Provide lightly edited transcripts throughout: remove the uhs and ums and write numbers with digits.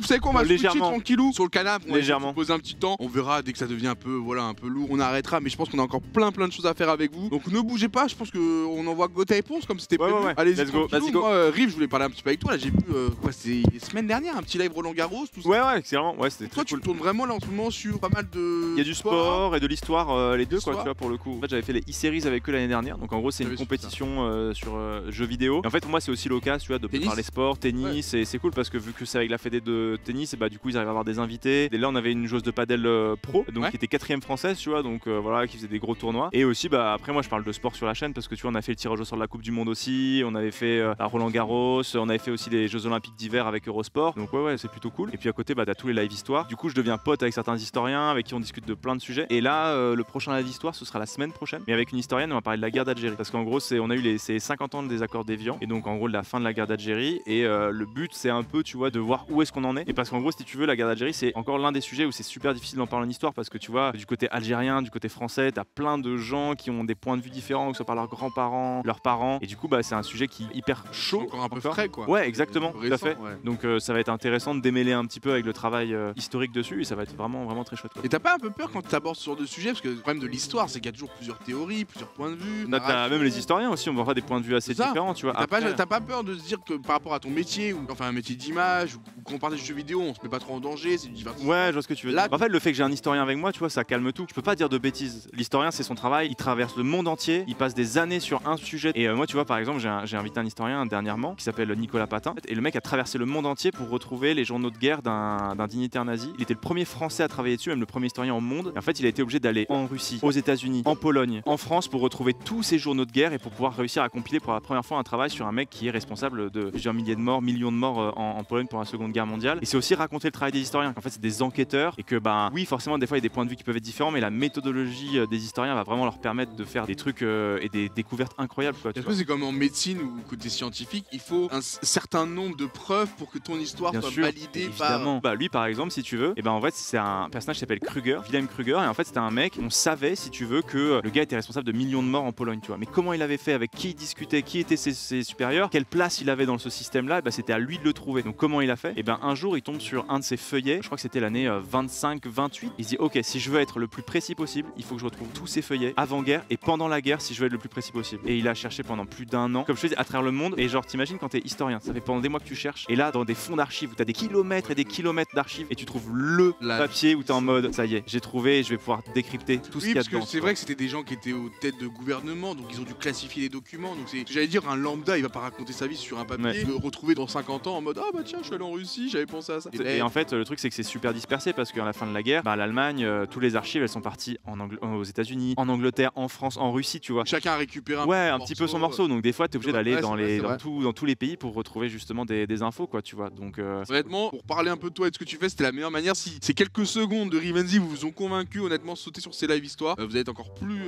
Vous savez quoi, on va switcher légèrement. tranquillou sur le canapé, on va Légèrement. se poser un petit temps. On verra dès que ça devient un peu, voilà, un peu lourd, on arrêtera. Mais je pense qu'on a encore plein de choses à faire avec vous. Donc ne bougez pas, je pense qu'on envoie Gotha et Ponce comme c'était prévu. Ouais. Allez-y, Let's go, tranquillou. vas-y, go. Moi, Rive, je voulais parler un petit peu avec toi. Là, j'ai vu, quoi, c'est semaine dernière, un petit live Roland Garros, tout ça. Ouais, excellent. Ouais, c'était Toi, très cool. tu tournes vraiment là en ce moment sur pas mal de. Il y a du sport et de l'histoire, les deux quoi, L'histoire. tu vois, pour le coup. En fait, j'avais fait les e-series avec eux l'année dernière, donc en gros, c'est une J'avais su compétition sur jeux vidéo. Et en fait, pour moi, c'est aussi l'occasion, tu vois, de Tennis. parler sport, tennis, et c'est cool parce que vu que c'est avec la fédé de tennis, et bah du coup, ils arrivent à avoir des invités. Et là, on avait une joueuse de padel pro, donc Ouais. qui était 4ème française, tu vois, donc voilà, qui faisait des gros tournois. Et aussi, bah après, moi, je parle de sport sur la chaîne parce que tu vois, on a fait le tirage au sort de la Coupe du Monde aussi, on avait fait à Roland Garros, on avait fait aussi les Jeux Olympiques d'hiver avec Eurosport. Donc ouais, c'est plutôt cool. Et puis à côté, bah t'as tous les live histoires. Du coup, je deviens pote avec certains historiens avec qui on discute de plein de sujets. Et là, le prochain live histoire, ce sera la semaine prochaine. Mais avec une historienne, on va parler de la guerre d'Algérie. Parce qu'en gros, on a eu ces 50 ans de désaccord d'Évian. Et donc, en gros, de la fin de la guerre d'Algérie. Et le but, c'est un peu, tu vois, de voir où est-ce qu'on en est. Et parce qu'en gros, si tu veux, la guerre d'Algérie, c'est encore l'un des sujets où c'est super difficile d'en parler en histoire. Parce que tu vois, du côté algérien, du côté français, t'as plein de gens qui ont des points de vue différents, que ce soit par leurs grands-parents, leurs parents. Et du coup, bah, c'est un sujet qui est hyper chaud. Encore un peu frais, quoi. Ouais, exactement, tout à Récent, fait. ouais. Donc, ça va être intéressant de démêler un petit peu avec le travail historique dessus. Et ça va être vraiment très chouette, quoi. Et t'as pas un peu peur quand tu abordes ce genre de sujet? Parce que le problème de l'histoire, c'est qu'il y a toujours plusieurs théories, plusieurs points de vue. T'as même les historiens aussi, on va avoir des points de vue assez C'est ça. différents, tu vois. T'as Après- pas peur de se dire que par rapport à ton métier, ou enfin un métier d'image, ou qu'on parle des jeux vidéo, on se met pas trop en danger, c'est du divertissement. Ouais, je vois ce que tu veux Là, dire. En fait, le fait que j'ai un historien avec moi, tu vois, ça calme tout. Je peux pas dire de bêtises. L'historien, c'est son travail. Il traverse le monde entier. Il passe des années sur un sujet. Et moi, tu vois, par exemple, j'ai invité un historien dernièrement qui s'appelle Nicolas Patin. Et le mec a traversé le monde entier pour retrouver les journaux de guerre d'un dignitaire nazi. Il était le premier Français à travailler dessus, même le premier historien au monde. Et en fait, il a été obligé d'aller en Russie, aux États-Unis, en Pologne, en France pour retrouver tous ces journaux de guerre et pour pouvoir réussir à compiler pour la première fois un travail sur un mec qui est responsable de plusieurs milliers de morts, millions de morts en Pologne pour la Seconde Guerre mondiale. Et c'est aussi raconter le travail des historiens, qu'en fait c'est des enquêteurs et que bah oui forcément des fois il y a des points de vue qui peuvent être différents, mais la méthodologie des historiens va vraiment leur permettre de faire des trucs et des découvertes incroyables, quoi. Tu Est-ce vois. que c'est comme en médecine ou côté scientifique, il faut un certain nombre de preuves pour que ton histoire Bien soit sûr, validée évidemment. Bah lui par exemple, si tu veux, et ben en fait c'est un personnage qui s'appelle Kruger, Wilhelm Kruger, et en fait c'était un mec, on savait si tu veux que le gars était responsable de millions de morts en Pologne, tu vois. Mais comment il avait fait, avec qui il discutait, qui étaient ses supérieurs, quelle place il avait dans ce système-là, bah, c'était à lui de le trouver. Donc comment il a fait? Et ben un jour il tombe sur un de ses feuillets, je crois que c'était l'année 25-28. Il se dit ok, si je veux être le plus précis possible, il faut que je retrouve tous ces feuillets avant-guerre et pendant la guerre si je veux être le plus précis possible. Et il a cherché pendant plus d'un an, comme je te dis, à travers le monde. Et genre t'imagines quand t'es historien, ça fait pendant des mois que tu cherches. Et là dans des fonds d'archives où t'as des kilomètres et des kilomètres d'archives et tu trouves le La- papier où t'es en mode ça y est, j'ai trouvé, je vais pouvoir décrypter tout ce Oui, qu'il y a parce que dedans. c'est vrai que c'était des gens qui étaient aux têtes de gouvernement, donc ils ont dû classifier les documents. Donc c'est, j'allais dire, un lambda, il va pas raconter sa vie sur un papier, Ouais. le retrouver dans 50 ans en mode ah bah tiens, je suis allé en Russie, j'avais pensé à ça. Et en fait, le truc, c'est que c'est super dispersé parce qu'à la fin de la guerre, bah, l'Allemagne, tous les archives, elles sont parties aux États-Unis, en Angleterre, en France, en Russie, tu vois. chacun a récupéré Ouais, un petit peu son morceau. Donc, des fois, t'es obligé Ouais, d'aller c'est dans, vrai, c'est dans, vrai. dans tous les pays pour retrouver justement des infos, quoi, tu vois. Donc, Honnêtement, pour parler un peu de toi et de ce que tu fais, c'était la meilleure manière. Si ces quelques secondes de Rivenzi vous ont convaincu, honnêtement, sauter sur ces live histoires, vous allez être encore plus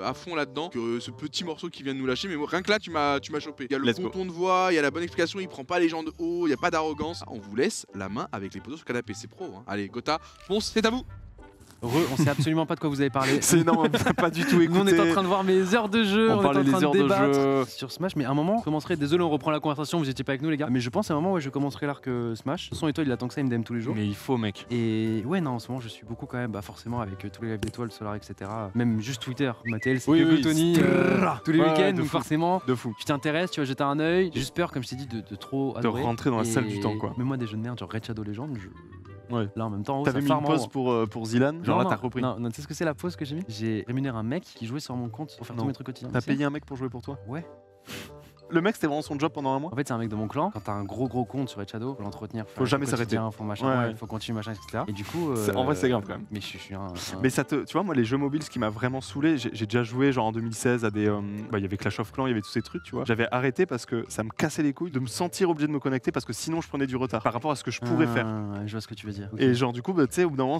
à fond là-dedans que ce petit morceau qui vient de nous lâcher. Mais moi, rien que là, tu m'as chopé. Il y a le Let's bon go. ton de voix, il y a la bonne explication, il prend pas les gens de haut, il y a pas d'arrogance. On vous laisse la main avec les poteaux sur le canapé, c'est pro. Hein. Allez, Gotha, Ponce, c'est à vous. On sait absolument pas de quoi vous avez parlé. C'est non, on n'a pas du tout écouté. Nous on est en train de voir mes heures de jeu, On on, est parlait en des train heures de de débattre jeu. sur Smash, mais à un moment, je commencerai, désolé on reprend la conversation, vous étiez pas avec nous les gars, mais je pense à un moment, ouais, je commencerai l'arc Smash. De toute façon, Étoile il attend que ça, il me DM tous les jours. Mais il faut, mec. Et ouais, non, en ce moment je suis beaucoup quand même, bah forcément avec tous les lives d'étoiles, Solar, etc. Même juste Twitter, ma TL c'est Oui, que oui, Tony tous les ouais, week-ends, de donc fou. forcément. De fou. Tu t'intéresses, tu vas jeter un œil. J'ai juste peur, comme je t'ai dit, de trop adorer. rentrer dans la salle du temps, quoi. Mais moi, des jeux de merde, genre Red Shadow Legends, Ouais. là en même temps, T'avais ça mis farm une en pause pour Zilan, genre Non, là t'as non, repris. Non, tu sais ce que c'est la pause que j'ai mis? J'ai rémunéré un mec qui jouait sur mon compte pour faire tous Non. mes trucs quotidiens. T'as Tu sais payé un mec pour jouer pour toi? Ouais. Le mec c'était vraiment son job pendant un mois? En fait, c'est un mec de mon clan. Quand t'as un gros compte sur Red Shadow, faut l'entretenir. Faut jamais s'arrêter. Faut machin, Ouais, ouais, ouais. faut continuer, machin, etc. Et du coup. En vrai, c'est grave quand même. Mais je suis un. Mais ça te, tu vois, moi les jeux mobiles, ce qui m'a vraiment saoulé, j'ai déjà joué genre en 2016 à des, il y avait Clash of Clans, il y avait tous ces trucs, tu vois. J'avais arrêté parce que ça me cassait les couilles de me sentir obligé de me connecter parce que sinon je prenais du retard par rapport à ce que je pourrais faire. Je vois ce que tu veux dire. Ok. Et genre du coup, bah, tu sais, au bout d'un moment,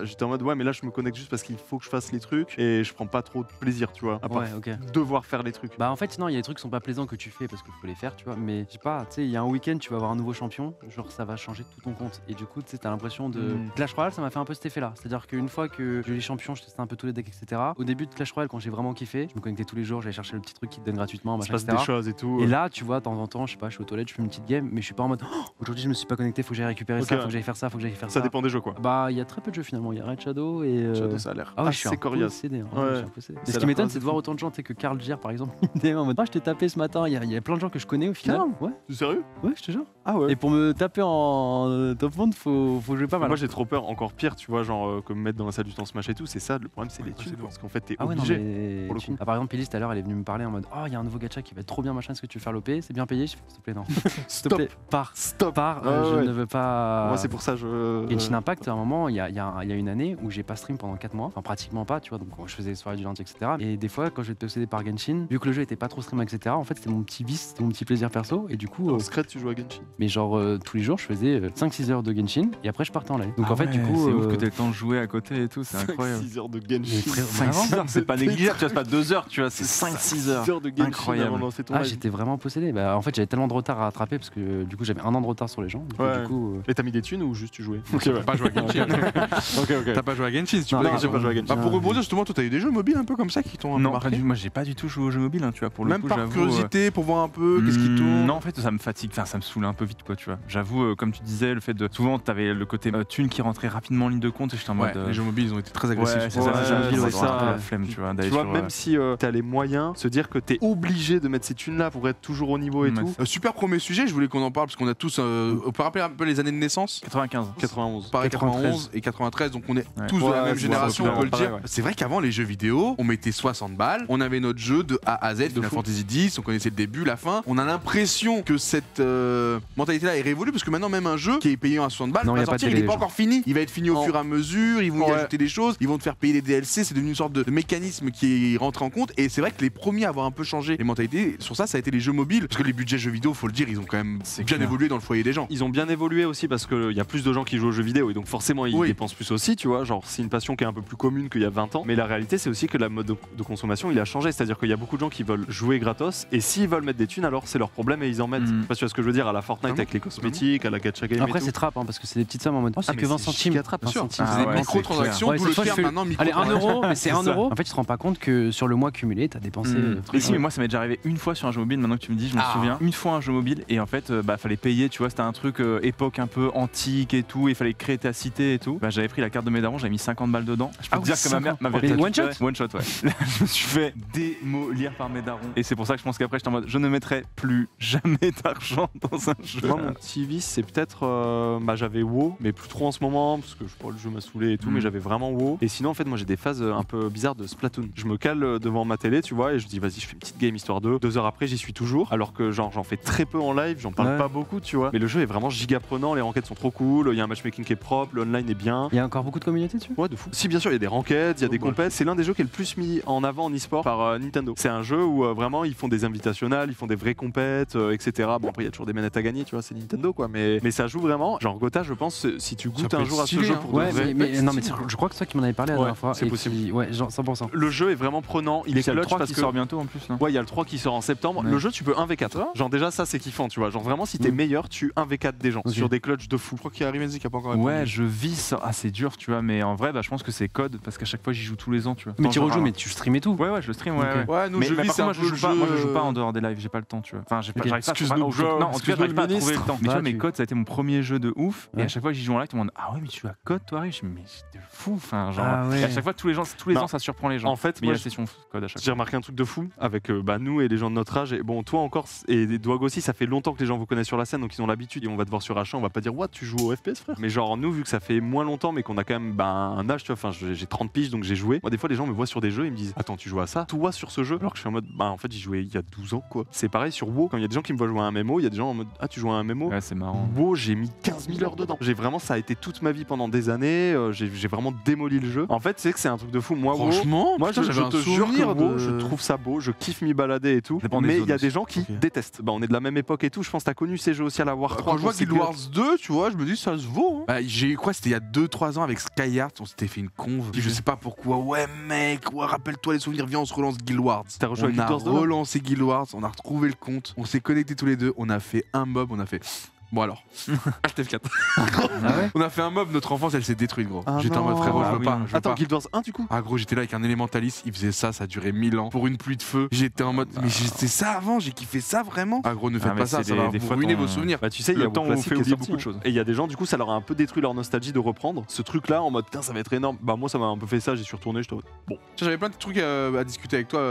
j'étais en mode ouais, mais là je me connecte juste parce qu'il faut que je fasse les trucs et je prends pas trop de plaisir, tu vois, à part Ouais, ok. devoir faire les trucs. Bah en fait non, il y a des trucs qui sont pas plaisants que tu tu fais parce qu'il faut les faire, tu vois. Mais je sais pas, tu sais, il y a un week-end, tu vas avoir un nouveau champion, genre ça va changer tout ton compte. Et du coup, tu sais, t'as l'impression de. Clash Royale, ça m'a fait un peu cet effet-là. C'est-à-dire qu'une fois que j'ai les champions, je testais un peu tous les decks, etc. Au début de Clash Royale, quand j'ai vraiment kiffé, je me connectais tous les jours, j'allais chercher le petit truc qui te donne gratuitement, Il se machin, passe etc. des choses et tout. Et là, tu vois, de temps en temps, je sais pas, je suis aux toilettes, je fais une petite game, mais je suis pas en mode oh, aujourd'hui je me suis pas connecté, faut que j'aille récupérer Ok, ça, ouais. faut que j'aille faire ça, faut que j'aille faire Ça ça. dépend des jeux quoi. Bah, il y a très peu de jeux finalement. Il y a Red Shadow et. Shadow, ça a l'air Ah ouais, je suis assez un coriace. possédé. Hein. Ouais. Je suis un possédé. Ça Et ce a qui l'air m'étonne, pas c'est de voir autant de gens, tu sais, que Karl Gier par exemple, il me dit en mode ah, je t'ai tapé ce matin. Il y a plein de gens que je connais au final. Carrément Ouais, C'est sérieux? ouais, je te jure. Ah ouais. Et pour me taper en top monde, faut jouer pas mal. Moi j'ai trop peur, encore pire, tu vois, genre que me mettre dans la salle du temps Smash et tout, c'est ça, le problème c'est les thunes, parce qu'en fait t'es Ah ouais, non, obligé. mais pour le coup. Ah, par exemple, Elise tout à l'heure, elle est venue me parler en mode oh, il y a un nouveau gacha qui va être trop bien, machin, est-ce que tu veux faire l'OP? C'est bien payé? Je fais s'il te plaît, non. S'il te Stop. plaît, pars. Stop. Pars, Ah je ouais. ne veux pas. Moi c'est pour ça je. Genshin Impact, à un moment, il y a une année où j'ai pas stream pendant 4 mois, enfin pratiquement pas, tu vois, donc je faisais les soirées du lundi, etc. Et des fois, quand j'étais possédé par Genshin, vu que le jeu était pas trop stream, etc., en fait, c'était mon petit vice, c'était mon petit plaisir perso, et du coup, En secret tu joues à Genshin. mais genre tous les jours, je faisais 5-6 heures de Genshin, et après, je partais en live. Donc en fait, du coup. c'est ouf que t'aies le temps de jouer à côté et tout, c'est incroyable. 6 heures de Mais Genshin. frère, 5-6 heures, c'est pas C'était négligeable, tu vois, c'est pas 2 heures, tu vois, c'est 5-6 heures. 6 heures de Genshin Incroyable. avant de lancer ton Ah, live. j'étais vraiment possédé. Bah, en fait, j'avais tellement de retard à rattraper parce que du coup, j'avais un an de retard sur les gens. Ouais. Du coup, Et t'as mis des thunes ou juste tu jouais? Ok, T'as pas joué à Genshin. ok. T'as pas joué à Genshin si tu Non, peux non, la j'ai question. pas joué à Genshin. Bah, pour rebondir justement, toi t'as eu des jeux mobiles un peu comme ça qui t'ont un peu Non, marqué. pas du tout. Moi, j'ai pas du tout joué aux jeux mobiles, hein, tu vois, pour le Même coup, par j'avoue. curiosité pour voir un peu qu'est-ce qui tourne. Non, en fait, ça me fatigue, enfin, ça me saoule un peu vite, quoi, tu vois. J'avoue, comme tu disais, le fait de. Souvent, t'avais le côté thune qui rentrait rapidement en ligne de compte et j'étais en Ouais, mode. les jeux mobiles ils ont été très Ouais, agressifs. c'est sur ça, ça. c'est ouais, ça, c'est ça. la flemme, tu vois, d'aller Tu vois, sur, même si t'as les moyens, se dire que t'es obligé de mettre ces thunes là pour être toujours au niveau et Ouais, tout. Super premier sujet, je voulais qu'on en parle parce qu'on a tous. On peut rappeler un peu les années de naissance. 95. 91. Pareil 93. 91 et 93, donc on est Ouais. tous de la Ouais, même c'est génération, ça, on peut le pareil, dire. ouais. C'est vrai qu'avant les jeux vidéo, on mettait 60 balles, on avait notre jeu de A à Z, Final fou. Fantasy X, on connaissait le début, la fin. On a l'impression que cette mentalité-là est révolue parce que maintenant même un jeu qui est payé à 60 balles Non, va y a pas de sortir, il télé, est pas les gens. encore fini. Il va être fini au Non. fur et à mesure, ils vont y Ouais. ajouter des choses, ils vont te faire payer des DLC, c'est devenu une sorte de mécanisme qui rentre en compte. Et c'est vrai que les premiers à avoir un peu changé les mentalités sur ça, ça a été les jeux mobiles. Parce que les budgets jeux vidéo, faut le dire, ils ont quand même C'est bien clair. évolué dans le foyer des gens. Ils ont bien évolué aussi parce qu'il y a plus de gens qui jouent aux jeux vidéo et donc forcément ils Oui. dépensent plus aussi, tu vois. Genre c'est une passion qui est un peu plus commune qu'il y a 20 ans. Mais la réalité c'est aussi que la mode de consommation il a changé. C'est-à-dire qu'il y a beaucoup de gens qui veulent jouer gratos et s'ils veulent mettre des thunes alors c'est leur problème et ils en mettent. Mm. Parce que tu vois ce que je veux dire à la Fortnite Vraiment avec les cosmétiques, à la gacha game Après, et c'est tout. trap hein, parce que c'est des petites sommes en mode oh, c'est Ah, que mais 20 c'est centimes. giga trap, 20 bien sûr. centimes. Ah C'est des ouais, microtransactions, Ouais, d'où cette le fois, je terme fais- maintenant Allez, 1 microtransactions. euro, mais c'est C'est 1 ça. euro. En fait, tu te rends pas compte que sur le mois cumulé, t'as dépensé. Mais si, mais moi ça m'est déjà arrivé une fois sur un jeu mobile, maintenant que tu me dis, je me Ah. souviens, une fois un jeu mobile et en fait bah fallait payer, tu vois, c'était un truc époque un peu antique et tout, il fallait créer ta cité et tout. Bah j'avais pris la carte de mes darons, j'avais mis 50 balles dedans. Je peux Ah te oui, dire que ma mère 50. m'avait Mais one shot One shot, ouais. Je me suis fait démolir par mes darons. Et c'est pour ça que je pense qu'après j'étais en mode je ne mettrai plus jamais d'argent dans un jeu. Moi, mon petit vice, c'est peut-être. Bah, j'avais WoW, mais plus trop en ce moment, parce que je sais pas, le jeu m'a saoulé et tout, Mm. mais j'avais vraiment WoW. Et sinon, en fait, moi, j'ai des phases un peu bizarres de Splatoon. Je me cale devant ma télé, tu vois, et je dis, vas-y, je fais une petite game histoire de. 2 heures après, j'y suis toujours. Alors que, genre, j'en fais très peu en live, j'en parle Ouais. pas beaucoup, tu vois. Mais le jeu est vraiment giga prenant, les rankeds sont trop cool, il y a un matchmaking qui est propre, l'online est bien. Il y a encore beaucoup de communauté dessus. Ouais, de fou. Si, bien sûr, il y a des rankeds, il y a des compètes. C'est l'un des jeux qui est le plus mis en avant en e-sport par Nintendo. C'est un jeu où vraiment ils font des invitationales, ils font des vraies compètes, etc. Bon, après, il y a toujours des manettes à gagner, tu vois, c'est Nintendo, quoi. Mais ça joue vraiment. Genre, Gotha, je pense, si tu goûtes peut un être jour à ce stylé, jeu hein. pour Ouais, de vrai. mais non, mais je crois que c'est toi qui m'en avais parlé la Ouais, dernière fois. c'est et possible. qui- Ouais, genre 100%. Le jeu est vraiment prenant, il est Il y a le clutch 3 parce qui que. sort bientôt en plus là. Ouais, il y a le 3 qui sort en septembre. Ouais. Le jeu, tu peux 1v4. Genre, déjà, ça, c'est kiffant, tu vois. Genre, vraiment, si t'es Mm. meilleur, tu 1v4 des gens Ok. sur des clutches de fou. Je crois qu'il y a Rivenzi qui a pas encore répondu. Ouais, je vis ça. Ah, c'est dur, tu vois, mais en vrai, bah, je pense que c'est code parce qu'à chaque fois j'y joue tous les ans, tu vois. Mais Quand tu je rejoues, rame- mais tu stream et tout. Ouais, ouais, je le stream, ouais. Ok. ouais. Ouais, nous, Mais, je mais vis, par c'est contre, moi un je peu joue le pas, moi je jeu, joue pas en dehors des lives, j'ai pas le temps, tu vois. Enfin, Ok. j'arrive pas Excuse-nous, à trouver- le Non, en tout cas, j'arrive pas à ministre. trouver le temps. Mais tu Bah, vois, mes tu- codes, ça a été mon premier jeu de ouf. Et Ouais. à chaque fois que j'y joue en live, tout le monde ah ouais, mais tu as code toi, Rich. Mais c'est fou, enfin, genre. Ah ouais. Et à chaque fois, tous les Bah, ans, ça surprend les gens. En fait, Mais il y moi, a la session code à chaque j'ai fois. remarqué un truc de fou avec nous et les gens de notre âge. Et bon, toi encore, et Dwag aussi, ça fait longtemps que les gens vous connaissent sur la scène, donc ils ont l'habitude. Et on va te voir sur H1, on va pas dire, what, tu joues au FPS, frère. Mais genre, nous, vu que ça fait moins longtemps, mais qu'on a quand même un âge, tu vois, enfin, j'ai 30 piges, donc j'ai joué. Moi, des fois, les gens me voient sur des jeux, ils me disent, attends, tu joues à ça, toi, sur ce jeu. Alors que je suis en mode, bah, en fait, j'y jouais il y a 12 ans, quoi. C'est pareil sur WoW. Quand il y a des gens qui me voient jouer à un MMO, il y a des gens en mode, ah, tu joues à un MMO. Ouais, c'est marrant. WoW, j'ai mis 15 000 heures dedans. J'ai vraiment, ça a été toute ma vie pendant des années. J'ai vraiment démoli le jeu. En fait, c'est que c'est un truc de fou. Moi, WoW, Franchement, moi, putain, je j'avais un te jure que souvenir WoW, de- je trouve ça beau, je kiffe m'y balader et tout. Dépend des Mais il zones y a des aussi. gens qui Ok. détestent. Bah, on est de la même époque et tout. Je pense que t'as connu ces jeux aussi à la War 3. Quand je vois c'est Guild que- Wars 2, tu vois, je me dis ça se vaut. Hein. Bah, j'ai quoi, c'était il y a 2-3 ans avec Skyheart, on s'était fait une conve. Je sais pas pourquoi. Ouais, mec, ouais, rappelle-toi les souvenirs, viens, on se relance Guild Wars. T'as rejoué à On Guild a Wars 2? relancé Guild Wars, on a retrouvé le compte, on s'est connectés tous les deux, on a fait un mob, on a fait. Bon alors, HTF4. Ah ouais. On a fait un mob, notre enfance elle s'est détruite gros. Ah J'étais en mode non. frérot, je veux oui, pas. non. Je veux Attends, pas. Guild Wars 1 du coup? Ah gros, j'étais là avec un élémentaliste, il faisait ça a duré 1000 ans. Pour une pluie de feu, j'étais en mode, mais j'étais ça avant, j'ai kiffé ça vraiment. Ah gros, ne faites mais pas ça, c'est ça va des vous fois, ruiner ton- vos souvenirs. Bah tu sais, il y a Le temps où on Classic fait qui est oublier sorti, beaucoup de choses. Et il y a des gens, du coup, ça leur a un peu détruit leur nostalgie de reprendre ce truc-là en mode, putain, ça va être énorme. Bah moi, ça m'a un peu fait ça, j'y suis retourné, je te. Bon. J'avais plein de trucs à discuter avec toi,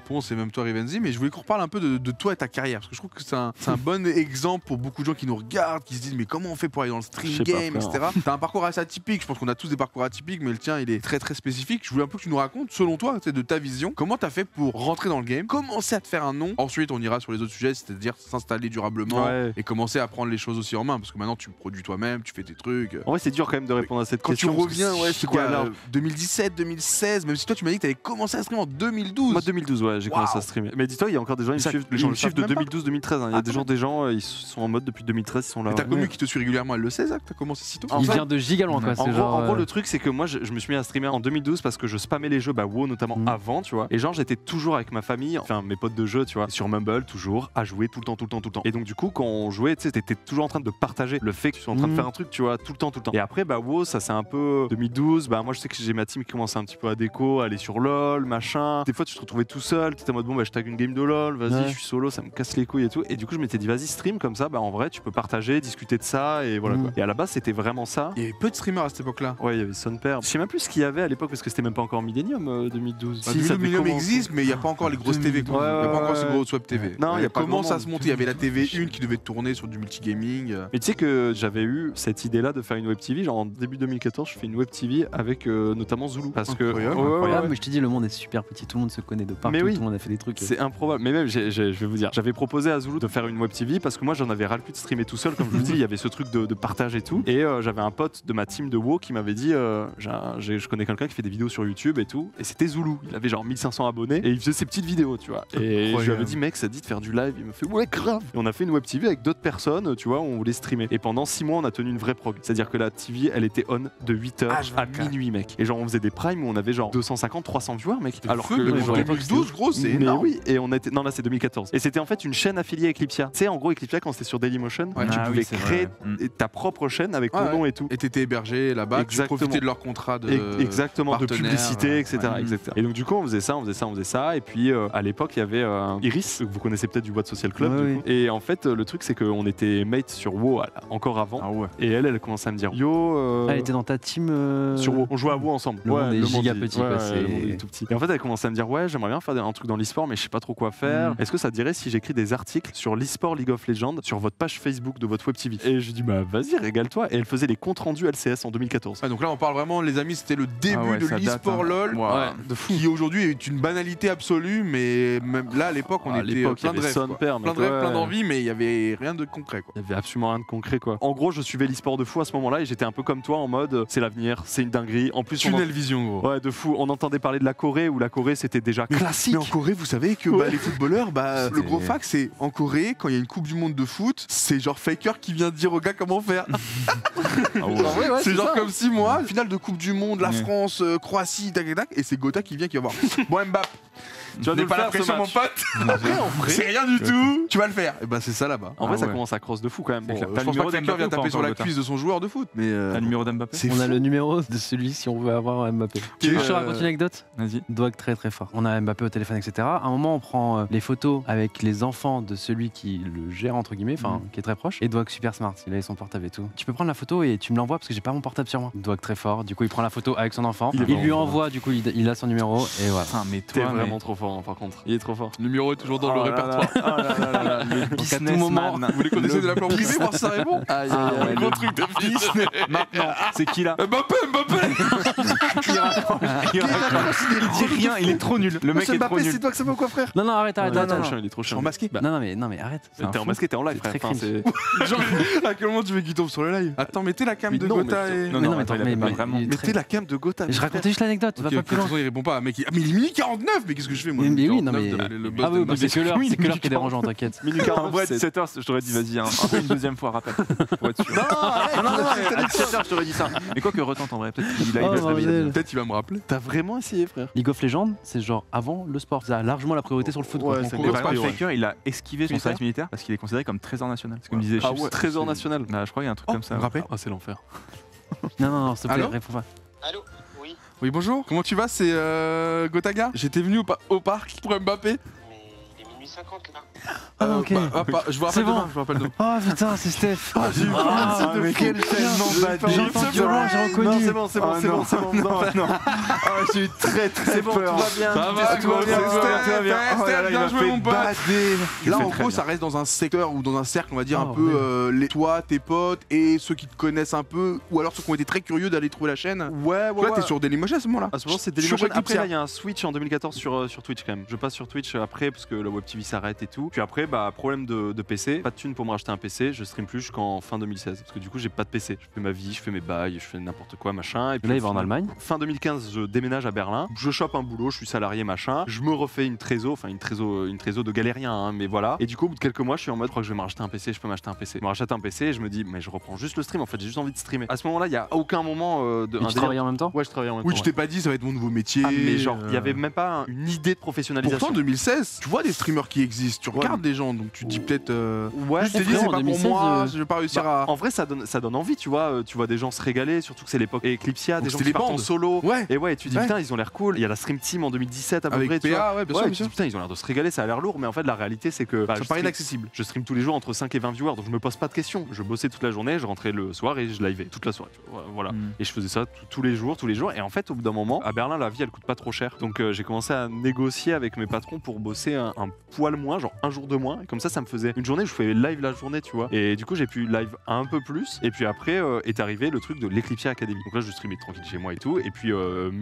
Ponce et même toi, Rivenzi, mais je voulais qu'on reparle un peu de toi et ta carrière, parce que je trouve que c'est un bon exemple pour beaucoup de gens qui nous regardent, qui se disent mais comment on fait pour aller dans le stream Je sais pas, game, frère. etc. T'as un parcours assez atypique, je pense qu'on a tous des parcours atypiques, mais le tien il est très très spécifique. Je voulais un peu que tu nous racontes, selon toi, de ta vision, comment t'as fait pour rentrer dans le game, commencer à te faire un nom. Ensuite, on ira sur les autres sujets, c'est-à-dire s'installer durablement Ouais. et commencer à prendre les choses aussi en main, parce que maintenant tu produis toi-même, tu fais tes trucs. En vrai, c'est dur quand même de répondre à cette Quand tu question. parce que reviens, ouais, c'est quoi, alors 2017, 2016, même si toi tu m'as dit que t'avais commencé à stream en 2012. Moi 2012 ouais j'ai commencé à streamer. Mais dis-toi il y a encore des gens, ils me Ça, suivent, les gens le de savent même pas. 2012-2013. Il y Ah, a des gens, ils sont en mode depuis 2013, ils sont là. Et ta ouais. commu qui te suit régulièrement, elle le sait, Zach, t'as commencé si tôt. En Il fait- vient de giga loin quoi. En c'est En genre, gros, le truc c'est que moi je me suis mis à streamer en 2012 parce que je spammais les jeux, bah WoW notamment Mhm. avant, tu vois. Et genre j'étais toujours avec ma famille, enfin mes potes de jeu, tu vois, sur Mumble toujours, à jouer tout le temps. Et donc du coup quand on jouait, tu sais, t'étais toujours en train de partager le fait que tu sois en train de Mhm. faire un truc, tu vois, tout le temps. Et après bah WoW, ça c'est un peu 2012, bah moi je sais que j'ai ma team qui commençait un petit peu à déco, à aller sur LoL, machin. Des fois tu te retrouvais tout seul, tu étais en mode bon bah je tag une game de LoL, vas-y, Ouais. je suis solo, ça me casse les couilles et tout. Et du coup je m'étais dit vas-y stream comme ça, bah en vrai tu peux partager, discuter de ça et voilà Mhm. quoi. Et à la base c'était vraiment ça. Il y avait peu de streamers à cette époque-là. Ouais, il y avait Son Père. Je sais même plus ce qu'il y avait à l'époque parce que c'était même pas encore Millennium 2012. Bah, Si, ça devait Millennium commencer. existe, mais il n'y a pas encore les grosses TV. Quoi. Ouais, Il n'y a pas encore ces ouais. grosses web TV. Non, il y a pas commence grand à se monter. Il y avait la TV 1 qui devait tourner sur du multigaming. Mais tu sais que j'avais eu cette idée-là de faire une web TV, genre en début 2014, je fais une web TV avec notamment Zulu. Parce que Incroyable, Ouais, ouais, incroyable, ouais. mais je te dis, le monde est super petit, tout le monde se connaît de partout, Mais oui. tout le monde a fait des trucs. C'est improbable. Mais même, je vais vous dire, j'avais proposé à Zulu de faire une web TV parce que moi j'en avais ras le cul de streamer tout seul. Comme je vous dis, il y avait ce truc de partage et tout. Et j'avais un pote de ma team de WoW qui m'avait dit je connais quelqu'un qui fait des vidéos sur YouTube et tout. Et c'était Zulu. Il avait genre 1500 abonnés et il faisait ses petites vidéos, tu vois. Et je lui Incroyable. avais dit, mec, ça te dit de faire du live. Il me fait, ouais, grave. Et on a fait une web TV avec d'autres personnes, tu vois, où on voulait streamer. Et pendant 6 mois, on a tenu une vraie prog. C'est-à-dire que la TV, elle était on de 8h à H24. minuit, mec. Et genre, on faisait des primes où on avait genre 250, 300 viewers, mec. Alors que les gens- 2012, gros, c'est mais énorme. oui, et on était. Non, là, c'est 2014. Et c'était en fait une chaîne affiliée à Eclipsia. Tu sais, en gros, Eclipsia, quand c'était sur Dailymotion, Ouais. tu Ah pouvais oui, c'est créer vrai. ta propre chaîne avec ton Ouais, nom et tout. Et t'étais hébergé là-bas, tu Exactement. profitais de leur contrat de. Exactement, de partenaire, publicité, etc., ouais. etc. Et donc, du coup, on faisait ça. Et puis, à l'époque, il y avait Iris, que vous connaissez peut-être du What Social Club. Ouais, du oui. coup. Et en fait, le truc, c'est qu'on était mates sur WoW encore avant. Ah ouais. Et elle commençait à me dire Yo. Ah, elle était dans ta team. Sur WoW. On jouait à WoW ensemble. Le monde est giga il- petit, quoi, ouais, c'est- le monde est tout petit. Et en fait, elle commençait à me dire ouais, j'aimerais bien faire un truc dans l'e-sport, mais je sais pas trop quoi faire. Est-ce que ça te dirait si j'écris des articles sur l'e-sport League of Legends sur votre page Facebook de votre web TV? Et je dis bah vas-y, régale-toi. Et elle faisait les comptes rendus LCS en 2014. Ah, donc là, on parle vraiment, les amis, c'était le début Ah ouais, de ça date, l'e-sport hein. LoL. Ouais. de fou. Qui aujourd'hui est une banalité absolue, mais même là à l'époque on À était l'époque, il y plein de avait rêves. Son quoi. Père, Plein de mec, rêves, plein ouais. d'envie, mais il y avait rien de concret quoi. Il y avait absolument rien de concret quoi. En gros, je suivais l'e-sport de fou à ce moment-là et j'étais un peu comme toi en mode c'est l'avenir, c'est une dinguerie. En plus, Tunnel vision gros. ouais, de fou. On entendait parler de la Corée où la Corée c'était déjà classique. Mais en Corée, vous savez que Ouais. les footballeurs, le C'est- gros fact, c'est en Corée, quand il y a une Coupe du Monde de foot, c'est genre Faker qui vient dire aux gars comment faire. Ah ouais. c'est genre comme si moi, finale de Coupe du Monde, la Ouais. France, Croatie, tac, tac, tac, et c'est Gotha qui vient qui va voir. Bon Mbappé, Tu vas n'aie nous pas le la faire, ce pression mon match. pote. Après, en vrai, C'est rien du tout. Tu vas le faire. Et ben c'est ça là-bas. en vrai, Ah ça ouais. commence à cross de fou quand même. C'est Bon, clair. Je T'as le pense pas numéro que Faker d'Mbappé vient ou pas taper sur encore, la Gotha cuisse de son joueur de foot, mais T'as le numéro d'Mbappé? c'est On a fou. le numéro de celui si on veut avoir Mbappé. Tu veux que je te raconte une anecdote? Vas-y. Doig très très fort. On a Mbappé au téléphone, etc. À un moment, on prend les photos avec les enfants de celui qui le gère, entre guillemets, enfin, qui est très proche. Et Doig super smart, il avait son portable et tout. Tu peux prendre la photo et tu me l'envoies parce que j'ai pas mon portable sur moi. Doig très fort, du coup, il prend la photo avec son enfant. Il est Il lui vraiment envoie, du coup, il a son numéro et voilà. Putain, mais T'es toi, vraiment trop fort hein, par contre. Il est trop fort. Le numéro est toujours dans le Oh là répertoire. là, oh là là là, le Donc, à tout moment, businessman. Vous voulez qu'on essaie de l'appeler en privé, voir si ça répond? Aïe, Ah aïe, ouais, aïe. Gros le truc de fils. Maintenant, c'est qui là? Mbappé. Il dit rien, il est trop nul. Le mec est trop nul. toi que ça va quoi frère? Non, non, arrête, arrête, Non, arrête. non, arrête. chiant, il est trop Je suis chiant. en masqué. Non, mais arrête. c'est un T'es en fou. masqué, t'es en live, C'est frère. très Enfin, cringe. c'est- Genre, à quel moment tu veux qu'il tombe sur le live? Attends, mettez la cam Mais de non, Gotha mais- et. Non, Mais non, mais attends, attends, il a pas mais- vraiment. il est Mettez très- la cam de Gotha. Je racontais juste l'anecdote, va Ok, pas de plus toute loin. façon, il répond pas. Mec, mais il est minuit 49, mais qu'est-ce que je fais moi? Mais minuit oui, non, 49 mais- le buzz Ah de oui, Mbappé. c'est que l'heure, Oui, c'est que l'heure mais qui est dérangeante, t'inquiète. Minute 49, Ouais, c'est- 17h, je t'aurais dit, vas-y, rappelle une deuxième fois, rappelle. Pour être sûr. Non, arrête, Non, non, à 17h, je t'aurais dit ça. Mais quoi que retente en vrai, peut-être qu'il a Oh, bordel. T'as Peut-être il va me rappeler. T'as vraiment essayé, frère? League of Legends, c'est genre avant le sport. Ça a largement la priorité sur le foot. quoi. Ouais, En c'est cours. une Mais par contre, ouais. Faker, il a esquivé son Militaire. service militaire parce qu'il est considéré comme trésor national. C'est comme disait Ah Chips. ouais, trésor national. Bah, je crois qu'il y a un truc Oh, comme ça. rappel. Ah, c'est l'enfer. Non, s'il te plaît, Allô réponds pas. Allô? Oui, Oui, bonjour. Comment tu vas? C'est Gotaga. J'étais venu au parc pour Mbappé. mais il est minuit 50 là. Ah, ok. Je vous rappelle C'est bon. demain. Je vous rappelle demain. Oh putain, c'est Steph. J'ai eu Ah, mais quel tellement badé. J'ai reconnu. Non, c'est bon, c'est bon, Ah, c'est non. bon, c'est bon. Non. Ah, j'ai eu très bon, peur. tout va bien. Ça va, tout va bien, tout va bien. Oh là là, il bien m'a joué fait mon pote. bader. Là, fais en très gros, bien. ça reste dans un secteur ou dans un cercle, on va dire, Ah, un peu toi, tes potes et ceux qui te connaissent un peu, ou alors ceux qui ont été très curieux d'aller trouver la chaîne. Ouais, Toi, t'es sur Dailymotion à ce moment-là. À ce moment, c'est Sur Dailymotion. Après, Eclipsia. là, il y a un switch en 2014 sur Twitch quand même. Je passe sur Twitch après parce que la Web TV s'arrête et tout. Puis après, bah, problème de PC. Pas de thune pour me racheter un PC. Je stream plus jusqu'en fin 2016. Parce que du coup, j'ai pas de PC. Je fais ma vie, je fais mes bails, je fais n'importe quoi, machin. Et puis Là, au il va en final, Allemagne. Fin 2015, je déménage à Berlin. Je chope un boulot, je suis salarié, machin. Je me refais une trésor de galérien, hein, mais voilà. Et du coup, au bout de quelques mois, je suis en mode, je crois que je vais me racheter un PC, je peux m'acheter un PC. Je me rachète un PC et je me dis, mais je reprends juste le stream. En fait, j'ai juste envie de streamer. À ce moment-là, il y a aucun moment Et tu travailles en même temps? Ouais, je travaille en même Oui, temps. tu t'es pas dit, ça va être mon nouveau métier. Ah, mais genre, il y avait même pas une idée de professionnalisation. Pourtant, 2016, tu vois des streamers qui existent, tu regardes des gens, donc tu te dis peut-être. Ouais, Tu t'es dit, frérot, c'est en pas pour 2016, moi, je vais pas réussir bah, à. en vrai, ça donne envie, tu vois. Tu vois des gens se régaler, surtout que c'est l'époque Eclipsia, Donc des gens c'était qui les partent en bandes. solo. Ouais, Et ouais, tu dis Ouais. putain, ils ont l'air cool. Il y a la Stream Team en 2017 à peu avec près. tu vois. PA, ouais, bien sûr, Ouais, bien tu sûr. dis putain, ils ont l'air de se régaler, ça a l'air lourd, mais en fait, la réalité, c'est que bah, Ça je paraît stream- inaccessible. Je stream tous les jours entre 5 et 20 viewers, donc je me pose pas de questions. Je bossais toute la journée, je rentrais le soir et je livais toute la soirée. Voilà. Mm. Et je faisais ça tous les jours. Et en fait, au bout d'un moment, à Berlin, la vie, elle coûte pas trop cher. Donc j'ai commencé à négocier avec mes patrons pour bosser un poil moins, genre un jour de moins. Et comme ça me faisait une journée, je fais live la journée, tu vois. Et du coup, j'ai pu live un peu plus. Et puis après est arrivé le truc de l'Eclipsia Academy. Donc là, je streamais tranquille chez moi et tout. Et puis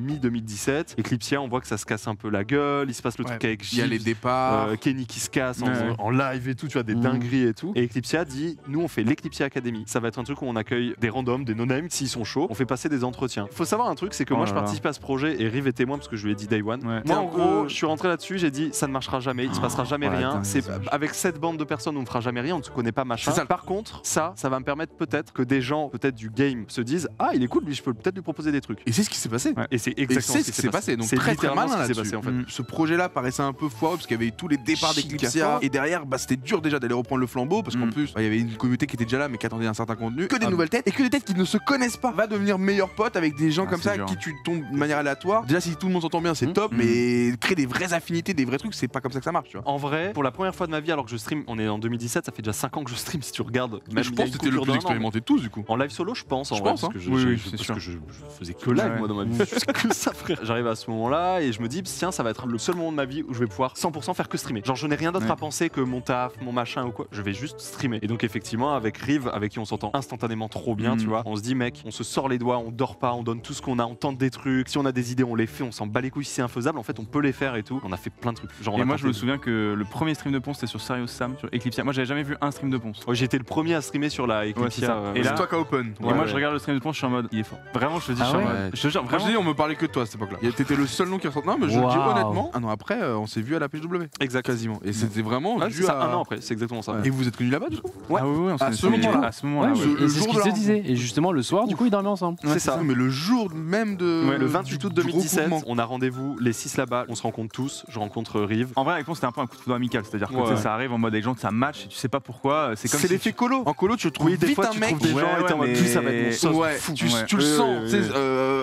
mi-2017, Eclipsia, on voit que ça se casse un peu la gueule. Il se passe le truc avec Il y a les Gibbs, départs. Kenny qui se casse Ouais. en live et tout, tu vois, des Mhm. dingueries et tout. Et Eclipsia dit, nous on fait l'Eclipsia Academy. Ça va être un truc où on accueille des randoms, des no-names, s'ils sont chauds, on fait passer des entretiens. Faut savoir un truc, c'est que Oh moi je là là. participe à ce projet et Riv est témoin parce que je lui ai dit Day One. Ouais. Moi en un gros, peu- je suis rentré là-dessus, j'ai dit ça ne marchera jamais, il se passera jamais ouais, rien. dingue, C'est dommage. avec cette bande de personnes on ne fera jamais rien, on ne se connaît pas machin. C'est ça. Par contre, ça va me permettre peut-être que des gens peut-être du game se disent ah il est cool, lui je peux peut-être lui proposer des trucs. Et c'est ce qui s'est passé. Ouais. Et c'est Et exactement c'est ce qui s'est passé. Donc C'est très très littéralement malin ce qui s'est là-dessus. passé en fait. Mm. Ce projet-là paraissait un peu foireux parce qu'il y avait eu tous les départs Chic. d'Eclipsia et derrière bah, c'était dur déjà d'aller reprendre le flambeau parce qu'en Mm. plus bah, il y avait une communauté qui était déjà là mais qui attendait un certain contenu, que des Ah. nouvelles têtes et que des têtes qui ne se connaissent pas. Va devenir meilleur pote avec des gens Ah, comme c'est ça dur. qui tu tombes de manière aléatoire. Déjà si tout le monde s'entend bien c'est Mm. top Mm. mais créer des vraies affinités, des vrais trucs c'est pas comme ça que ça marche tu vois. En vrai, pour la première fois de ma vie, alors que je stream, on est en 2017, ça fait déjà 5 ans que je stream si tu regardes. Mais Même je il y a pense une que c'était le coupure plus d'un an, expérimenté de tous du coup. En live solo, je pense. En Je vrai, pense, parce que hein. je, Oui, je- oui, je- c'est parce sûr. que je faisais que live Ouais. moi dans ma vie. Je faisais que ça, frère. J'arrive à ce moment-là et je me dis tiens, ça va être le seul moment de ma vie où je vais pouvoir 100% faire que streamer. Genre je n'ai rien d'autre Ouais. à penser que mon taf, mon machin ou quoi. Je vais juste streamer. Et donc effectivement avec Riv, avec qui on s'entend instantanément trop bien, tu vois. On se dit mec, on se sort les doigts, on dort pas, on donne tout ce qu'on a, on tente des trucs. Si on a des idées, on les fait, on s'en bat les couilles si c'est infaisable. En fait, on peut les faire et tout. On a fait plein de trucs. Genre, on Et a moi, tenté je me de- souviens que le premier stream de Ponce, c'était sur Serious Sam, sur Eclipsia. Moi, j'avais jamais vu un stream de Ponce. Ouais, j'ai été le premier à streamer sur la Eclipsia. c'est ça. Et Et là- c'est toi qui as open. Et Ouais, moi, ouais. je regarde le stream de Ponce, je suis en mode, il est fort. Vraiment, je te dis, Ah je suis en ouais mode. Je te jure, Moi, je vraiment. dis, on me parlait que de toi à cette époque-là. T'étais le seul nom qui ressortait. Non, mais je le dis Waouh. honnêtement. Un an après, on s'est vu à la PHW. Exact. Quasiment. Et c'était vraiment Ouais, dû c'est ça, à. un an après, c'est exactement ça. Ouais. Et vous êtes connus là-bas du coup Ouais. Ah oui, oui, on s'en À est ce souvenu. moment-là. À ce moment-là, Ouais, ouais. le et c'est jour ce de qu'il la se disait. Et justement, le soir, du coup, ils dormaient ensemble. C'est ça. Mais le jour même de. Ouais, le 28 août du gros 2017, mouvement. on a rendez-vous les 6 là-bas, on se rencontre tous, je rencontre Riv. En vrai, avec Ponce, c'était un peu un coup de foudre amical. C'est-à-dire que Ouais. tu sais, ça arrive en mode avec gens, ça match et tu sais pas pourquoi. C'est comme C'est si l'effet colo. En colo, tu trouves Oui, des vite fois un tu mec. trouves des Ouais, gens et t'es en mode mais- lui ça va être mon sauce. Ouais, fou. tu, Ouais. tu le Ouais, sens, ouais, tu sais,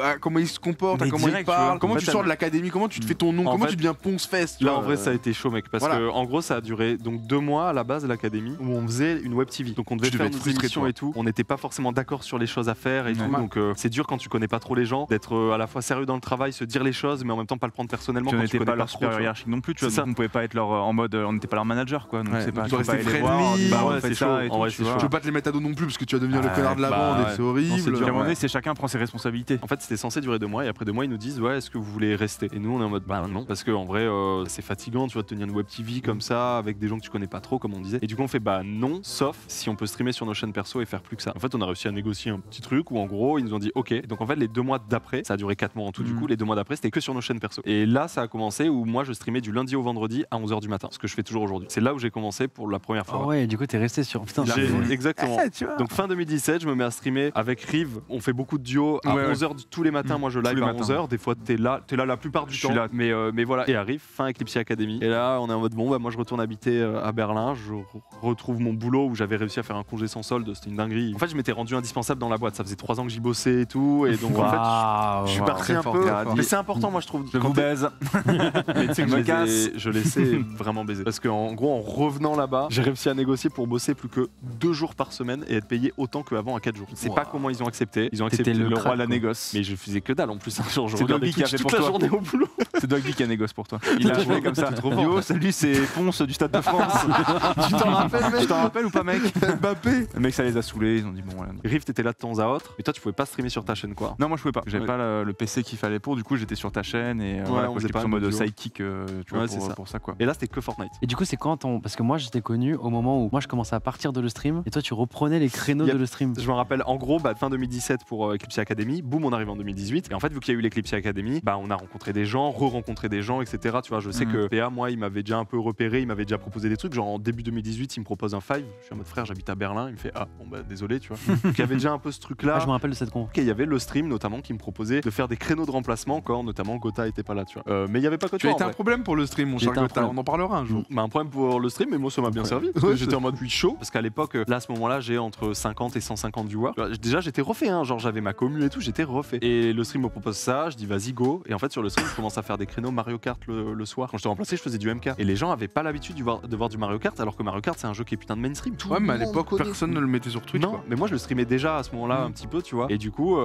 à comment il se comporte, à Mais comment direct, il tu parle, vois. comment En tu fait, sors de l'académie, comment tu te fais ton nom, en comment fait, tu deviens Ponce Fest. tu Là vois, en vrai ça a été chaud mec parce voilà. que en gros ça a duré donc 2 mois à la base de l'académie où on faisait une web TV. Donc on devait Tu faire devais être nos frustré, émissions toi. et tout. On n'était pas forcément d'accord sur les choses à faire et tout. Ouais. Donc c'est dur quand tu connais pas trop les gens d'être à la fois sérieux dans le travail, se dire les choses mais en même temps pas le prendre personnellement Puis on quand tu n'était connais pas leur trop. supérieur tu vois. hiérarchique non plus, tu vois. C'est ça. Donc on pouvait pas être leur en mode, on n'était pas leur manager quoi. Donc Ouais, c'est pas, donc tu tu peux pas restais aller les voir. friendly. Bah Ouais, ouais, c'est c'est ça. chaud. et En tout, vrai, tu c'est vois. Tu veux pas te les mettre à dos non plus parce que tu vas devenir le Ouais, connard de la bah bande ouais. et c'est horrible. Non, c'est dur, Puis à un moment ouais. donné, c'est chacun prend ses responsabilités. En fait, c'était censé durer 2 mois et après 2 mois, ils nous disent ouais, est-ce que vous voulez rester? Et nous, on est en mode bah non, parce que en vrai, c'est fatigant, tu vois, de tenir une web TV comme ça avec des gens que tu connais pas trop, comme on disait. Et du coup, on fait bah non, sauf si on peut streamer sur nos chaînes perso et faire plus que ça. En fait, on a réussi à négocier un petit truc où en gros, ils nous ont dit ok. Donc en fait, les 2 mois d'après, ça a duré 4 mois en tout. Du coup, les 2 mois d'après, c'était que sur nos chaînes perso. Et là, ça a commencé où moi, je streamais du lundi au vendredi à 11h 2h du matin, ce que je fais toujours aujourd'hui. C'est là où j'ai commencé pour la première fois. Ah ouais, du coup, t'es resté sur. Putain, Exactement. tu vois. Donc fin 2017, je me mets à streamer avec Rive. On fait beaucoup de duos à 11h tous les matins. Moi je live les à matins. 11h. Des fois t'es là la plupart du Je suis temps. là. Mais voilà. Et arrive fin Eclipse Academy. Et là on est en mode bon bah moi je retourne habiter à Berlin. Je retrouve mon boulot où j'avais réussi à faire un congé sans solde. C'était une dinguerie. En fait je m'étais rendu indispensable dans la boîte. Ça faisait 3 ans que j'y bossais et tout. Et donc en fait je suis parti un peu. Mais c'est important moi je trouve. Je vous baise. Mais tu sais que me casse. je laissais vraiment baiser. Parce qu'en gros, en revenant là-bas, j'ai réussi à négocier pour bosser plus que 2 jours par semaine et être payé autant qu'avant à 4 jours. Je sais pas comment ils ont accepté. Ils ont accepté T'étais le roi de la quoi. négoce. Mais je faisais que dalle en plus. Un jour, je C'est regardais Doggy qui a Twitch fait toute pour la toi. journée au boulot. C'est Doggy qui a négoce pour toi. Il a joué comme ça. Yo, salut, c'est Ponce du Stade de France. Tu t'en rappelles, mec Tu t'en rappelles ou pas, mec? Mbappé. Le mec, ça les a saoulés. Ils ont dit bon, voilà. Rift, t'étais là de temps à autre. Et toi, tu pouvais pas streamer sur ta chaîne, quoi. Non, moi je pouvais pas. J'avais Ouais. pas le PC qu'il fallait pour. Du coup, j'étais sur ta chaîne et voilà, on quoi, faisait j'étais pas plus en un mode duo. sidekick, tu vois, Ouais, c'est ça. pour ça quoi. Et là, c'était que Fortnite. Et du coup, c'est quand Parce que moi, j'étais connu au moment où moi, je commençais à partir de le stream et toi, tu reprenais les créneaux Yep. de le stream. Je me rappelle, en gros, fin 2017 pour Eclipse Academy, boum, on arrive en 2018. Et en fait, vu qu'il y a eu l'Eclipse Academy, on a rencontré des gens, re-rencontré des gens, etc. Tu vois, je sais que PA, moi, il m'avait déjà un peu repéré, il m'avait déjà proposé des trucs. Genre en début 2018, il me propose un 5. Je suis en mode frère, j'habite à Berlin. Il me fait ah, bon bah désolé, tu vois. Donc il y avait déjà un peu ce truc-là. Ah, je me rappelle de cette con. Et il y avait le stream notamment qui me proposait de faire des créneaux de remplacement quand notamment Gotha était pas là, tu vois. Mais il y avait pas que Tu as toi. été en un vrai. problème pour le stream, mon cher J'étais un Gotha. problème. On en parlera un jour. Un problème pour le stream, mais moi ça m'a bien servi. Parce que j'étais en mode oui chaud. Parce qu'à l'époque, là à ce moment-là, j'ai entre 50 et 150 viewers. Déjà j'étais refait, hein, genre j'avais ma commu et tout, j'étais refait. Et le stream me propose ça, je dis vas-y go. Et en fait sur le stream, je commence à faire des créneaux Mario Kart le soir. Quand je t'ai remplacé, je faisais du MK. Et les gens avaient pas l'habitude de voir du Mario Kart, alors que Mario Kart c'est un jeu qui est putain de mainstream. Tout Ouais, le mais à monde l'époque, connaît. personne ne le mettait sur Twitch. Non, Quoi. mais moi je le streamais déjà à ce moment-là Mhm. un petit peu, tu vois. Et du coup,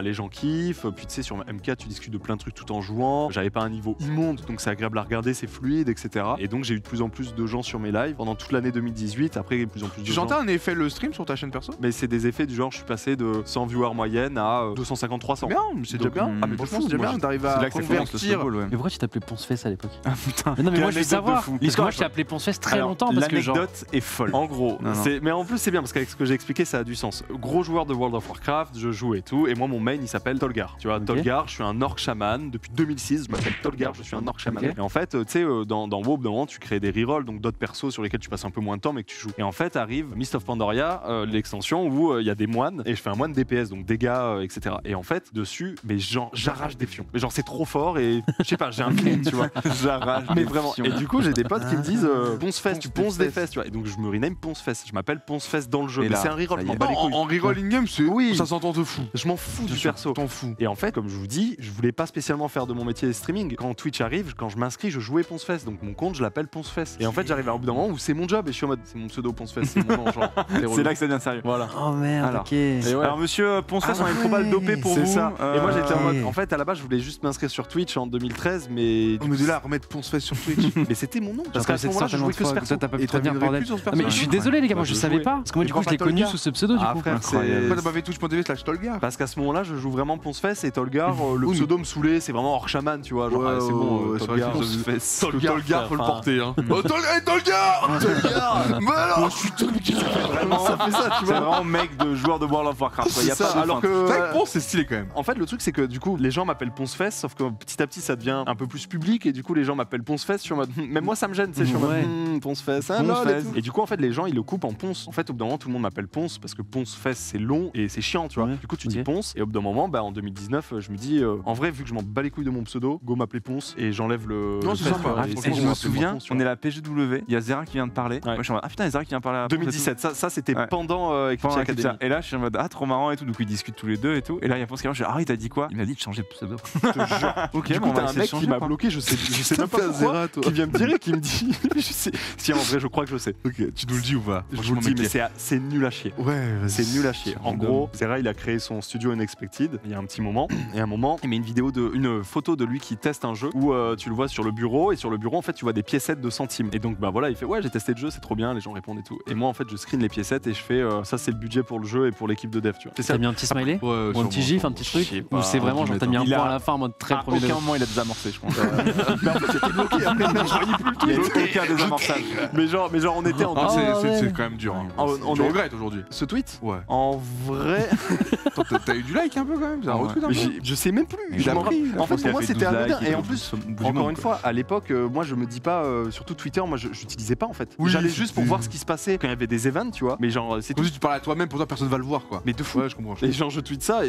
les gens kiffent. Puis tu sais, sur MK, tu discutes de plein de trucs tout en jouant. J'avais pas un niveau immonde, donc c'est agréable à regarder, c'est fluide, etc. Et donc j'ai eu de plus en plus de gens sur mes lives pendant toute l'année 2018. Après, de plus en plus de Tu gens. sentais un effet le stream sur ta chaîne perso? Mais c'est des effets du genre, je suis passé de 100 viewers moyenne à 250-300. Bien, c'est déjà Donc, bien. ah, mais franchement, franchement, c'est déjà bien. T'arrives C'est à là que ça commence le convertir. snowball, ouais. Mais pourquoi tu t'appelais Ponce-Fesse à l'époque Ah putain. Mais non, mais moi, je veux Quelle anecdote savoir. de fou. Parce que moi, je t'ai appelé Ponce-Fesse très Alors, longtemps parce que genre. l'anecdote est folle. En gros, Non, non. mais en plus c'est bien parce qu'avec ce que j'ai expliqué ça a du sens. Gros joueur de World of Warcraft, je joue et tout, et moi mon main il s'appelle Tolgar. Tu vois, Ok. Tolgar, je suis un orc chaman depuis 2006, je m'appelle Tolgar, je suis un orc chaman. Ok. Et en fait, tu sais, dans WoW, d'un moment tu crées des rerolls, donc d'autres persos sur lesquels tu passes un peu moins de temps mais que tu joues. Et en fait arrive Mist of Pandaria, l'extension où il y a des moines, et je fais un moine DPS, donc dégâts, etc. Et en fait, dessus, mais genre j'arrache des fions. Mais genre c'est trop fort et je sais pas, j'ai un clé, tu vois. J'arrache. Mais des vraiment. fions. Et du coup, j'ai des potes qui me disent Ponce-Fesse, tu Ponce ponces des fesses. fesses, tu vois. Et donc, je me rename Ponce-Fesse. Je m'appelle Ponce-Fesse dans le jeu. Et Mais là, c'est un reroll, ça je y m'en est. bats les couilles. En reroll in-game, c'est. Oui. Ça s'entend de fou. Je m'en fous du perso. T'en fous. Et en fait, comme je vous dis, je voulais pas spécialement faire de mon métier streaming. Quand Twitch arrive, quand je m'inscris, je jouais Ponce-Fesse. Donc, mon compte, je l'appelle Ponce-Fesse. Et en fait, j'arrive à un bout d'un moment où c'est mon job et je suis en mode, c'est mon pseudo Ponce-Fesse, c'est mon nom, genre. C'est là que ça devient sérieux. Voilà. Oh merde, Alors. ok. Et ouais. Alors monsieur Ponce-Fesse, on est trop mal dopé pour C'est vous. ça. Et moi, j'étais en mode, ouais. en fait, à la base, je voulais juste m'inscrire sur Twitch en 2013, mais. On me dit là, remettre Ponce-Fesse sur Twitch. Mais c'était mon nom. Parce Parce qu'à ce moment-là, je jouais que ce perso. T'as pas pu Et te revenir, t'avais bordel. plus sur ce Ah, mais je personnage. suis désolé les gars, moi Bah, je je savais jouais. pas. Parce que moi Tu du coup je crois l'ai pas connu Tolga sous ce pseudo du Ah, coup. frère, Incroyable. Pourquoi t'as pas fait Twitch.tv/Tolgar? Parce qu'à ce moment-là, je joue vraiment Ponce-Fesse et Tolgar, le Oui, pseudo me saoulait, c'est vraiment hors chaman, tu vois. Genre, Ouais, ah, c'est bon, ouais, c'est vrai Tolgar. que Ponce-Fesse. Tolgar, faut le enfin, porter. Hein. Oh, Tolgar! Mais alors, je suis Vraiment, ça fait ça, tu C'est vois. vraiment mec de joueur de World of Warcraft. Il y a C'est pas ça, de alors feinte. que. C'est vrai que Ponce, c'est stylé quand même. En fait, le truc, c'est que du coup, les gens m'appellent Ponce-Fesse, sauf que petit à petit, ça devient un peu plus public, et du coup, les gens m'appellent Ponce-Fesse. Je suis en mode, même moi, ça me gêne, tu sais, je suis en Ouais. mode, Ponce-Fesse, ah, Ponce-Fesse. lol, et tout. Et du coup, en fait, les gens, ils le coupent en Ponce. En fait, au bout d'un moment, tout le monde m'appelle Ponce, parce que Ponce-Fesse, c'est long et c'est chiant, tu vois. Ouais. Du coup, tu Ok. dis Ponce, et au bout d'un moment, en 2019, je me dis, en vrai, vu que je m'en bats les couilles de mon pseudo, go m'appeler Ponce, et j'enlève le. Non, le c'est fait, sympa. quoi, Ah, et franchement, Et je on me m'appelle souviens, Ponce, tu on vois. est la PGW, il y a Zera qui vient de parler. Ouais. Moi je suis en mode, ah putain, il y a Zera qui vient de parler. après 2017, ça c'était Ouais. pendant Eclipse Pendant la Academy. Academy. Et là, je suis en mode, ah, trop marrant et tout. Donc, ils discutent tous les deux et tout. Et là, il y a Ponce qui vient, je dis, ah, il t'a dit quoi? Il m'a dit de changer de pseudo. Ok, Du bon, coup, on va t'as un essayer de mec changer, qui m'a quoi. bloqué, je sais même pas pourquoi, qui vient me dire et qui me dit, je sais, si en vrai je crois que je sais. Ok, tu nous le dis ou pas? Je vous le dis, mais c'est nul à chier. Ouais, C'est nul à chier. En random. gros, Zera, il a créé son studio Unexpected il y a un petit moment. Et à un moment, il met une photo de lui qui teste un jeu où tu le vois sur le bureau. Et sur le bureau, en fait, tu vois des piécettes de centimes. Et donc, voilà, il fait ouais, j'ai testé le jeu, c'est trop bien. Les gens répondent et tout. Et moi, en fait, je screen les piécettes et je fais ça, c'est le budget pour le jeu et pour l'équipe de dev, tu vois. C'est ça. T'as mis un petit smiley Ouais, ou un petit gif, un petit truc? Je sais Ou pas, c'est vraiment genre t'as mis un il a- point à la fin en mode très À premier aucun degré? moment, il a désamorcé, je pense. bloqué après, je voyais plus le Il y a truc. aucun désamorçage. Mais genre, on était en Ah, Oh, ouais. c'est quand même dur. Hein. On Tu est- regrettes aujourd'hui. ce tweet. Ouais. En vrai, Attends, t'as eu du like un peu quand même? T'as un Ouais. retweet un mais peu? je sais même plus. Il Je a m'en pris, rappelle. En fait, pour moi, c'était anodin. Et en plus, encore une fois, fois, à l'époque, moi, je me dis pas, surtout Twitter, moi j'utilisais pas en fait. Oui, J'allais c'est- juste pour voir ce qui se passait quand il y avait des events, tu vois. Mais genre, c'est tout. Comme si tu parles à toi-même, pour toi, personne va le voir, quoi. Mais de fou. Ouais, je comprends. Et genre, je tweete ça,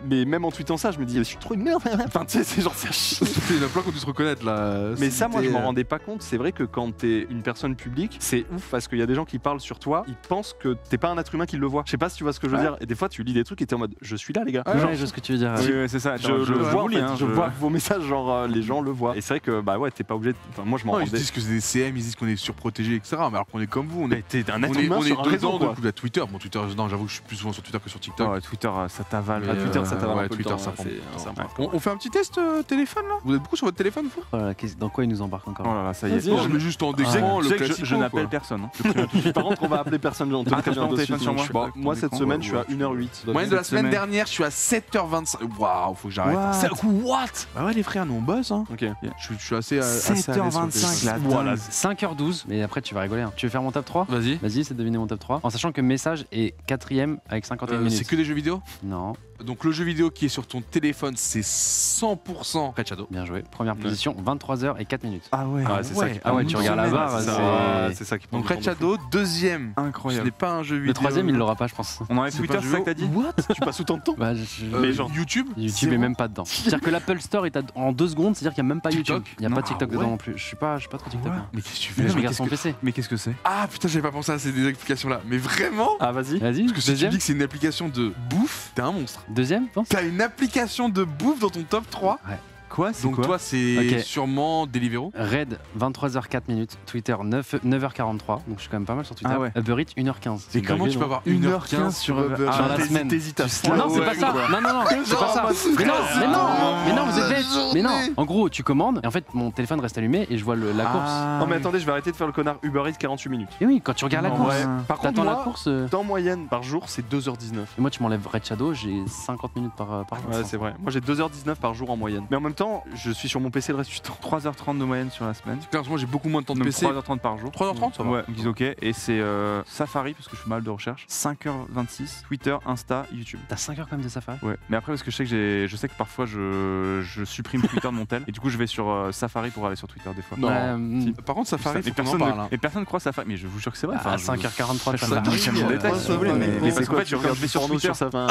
mais même en tweetant ça, je me dis, je suis trop une merde. Enfin, tu sais, c'est genre, c'est chier. Il y en a plein qui ont dû se reconnaître là. Mais ça, moi, je m'en C'était, rendais pas compte. C'est vrai que quand t'es une personne publique, c'est ouf parce qu'il y a des gens qui parlent sur toi, ils pensent que t'es pas un être humain qui le voit. Je sais pas si tu vois ce que je veux dire. Et des fois, tu lis des trucs et t'es en mode, je suis là, les gars. Ouais, je vois ce que tu veux dire. Oui, oui, c'est ça. Je le vois, en fait, je vois. vois vos messages, genre les gens le voient. Et c'est vrai que bah ouais, t'es pas obligé. Enfin, moi je m'en Non, ils rendais. disent que c'est des CM, ils disent qu'on est surprotégé, etc. Mais alors qu'on est comme vous, on Mais est. t'es un On être est, humain on est sur un réseau, dedans quoi. depuis la Twitter. Bon, Twitter, non, j'avoue que je suis plus souvent sur Twitter que sur TikTok. Ouais, Twitter, ça t'avale. Ah, Twitter, ça t'avale ouais, un peu le Twitter, temps, ça ouais, prend c'est beaucoup de temps. sympa. On fait un petit test téléphone là. Vous êtes beaucoup sur votre téléphone, vous? Oh là là, dans quoi il nous embarque Oh encore là là, ça y est. Vas-y, Non, mais juste en Tu sais découvrant que- le tu sais que classico. je n'appelle quoi. personne. Hein. Par contre, on va appeler personne. On te Ah, prévient t'as ton de téléphone suite, sur donc moi. je- bon, moi, cette semaine, je suis à 1h08. Moyenne de la Cette semaine semaine. dernière, je suis à 7h25. Waouh, faut que j'arrête. What? Bah ouais, les frères, nous on bosse. Hein. Ok. Je suis assez. assez à l'aise sur le 7h25 téléphone. là. Voilà. 5h12, mais après tu vas rigoler. Hein. Tu veux faire mon top 3? Vas-y. Vas-y, c'est de deviner mon top 3. En sachant que Message est 4ème avec 51 minutes. C'est que des jeux vidéo. Non, Donc le jeu vidéo qui est sur ton téléphone, c'est 100% Red Shadow. bien joué. Première position, 23h04 minutes. Ah ouais. Ah, c'est ça qui Ah ouais, tu regardes la barre, c'est ça, c'est- ouais, c'est ça qui prend Donc du Red temps de fou. Shadow, deuxième. Ce Incroyable. n'est pas un jeu vidéo. Le troisième, il l'aura pas, je pense. On enlève C'est Twitter, pas c'est ça que t'as dit? What? Tu passes autant de temps? Bah, Mais genre- YouTube. YouTube est même pas dedans. C'est-à-dire que l'Apple Store est en 2 secondes, c'est-à-dire qu'il n'y a même pas TikTok. YouTube. Il n'y a Non. pas TikTok Ah ouais. dedans non plus. Je suis pas trop TikTok. hein. Mais qu'est-ce que tu Mais fais je là regarde son PC. Mais qu'est-ce que c'est? Ah putain, j'avais pas pensé à ces des applications-là. Mais vraiment? Ah, vas-y. Vas-y, Parce que si tu deuxième. dis que c'est une application de bouffe, t'es un monstre. Deuxième, pense. T'as une application de bouffe dans ton top 3. Quoi? C'est Donc quoi? toi, c'est Ok. sûrement Deliveroo. Red, 23h04 minutes. Twitter, 9h43. Donc je suis quand même pas mal sur Twitter. Ah ouais. Uber Eats, 1h15. Et comment tu peux avoir 1h15 sur Uber Ah, Eats la semaine. T'hésites à Non, c'est pas ça. Non, c'est pas ça. Mais non, vous êtes bêtes. Mais non. En gros, tu commandes et en fait, mon téléphone reste allumé et je vois la course. Non, mais attendez, je vais arrêter de faire le connard. Uber Eats 48 minutes. Et oui, quand tu regardes la En course, vrai. Par contre, t'attends la moi, course. en moyenne par jour, c'est 2h19. Et moi, tu m'enlèves Red Shadow, j'ai 50 minutes par jour. Ouais, c'est vrai. Moi, j'ai 2h19 par jour en moyenne. Mais en même temps, je suis sur mon PC le reste du temps. 3h30 de moyenne sur la semaine. Clairement, moi j'ai beaucoup moins de temps de Donc PC. 3h30 par jour. 3h30, ça va. Ouais, donc ils ok. Et c'est Safari, parce que je fais mal de recherche. 5h26. Twitter, Insta, YouTube. T'as 5 heures quand même de Safari. Ouais. Mais après, parce que je sais que parfois je supprime Twitter de mon tel. Et du coup, je vais sur Safari pour aller sur Twitter des fois. Non. Ouais, Par contre, Safari, mais faut qu'on en personne, parle. hein. et personne croit Safari. Mais je vous jure que c'est vrai. à je- 5h43 de Ça, Safari. c'est mon détail, si vous voulez, mais parce qu'en fait, je regarde sur porno Twitter. sur ça. Enfin,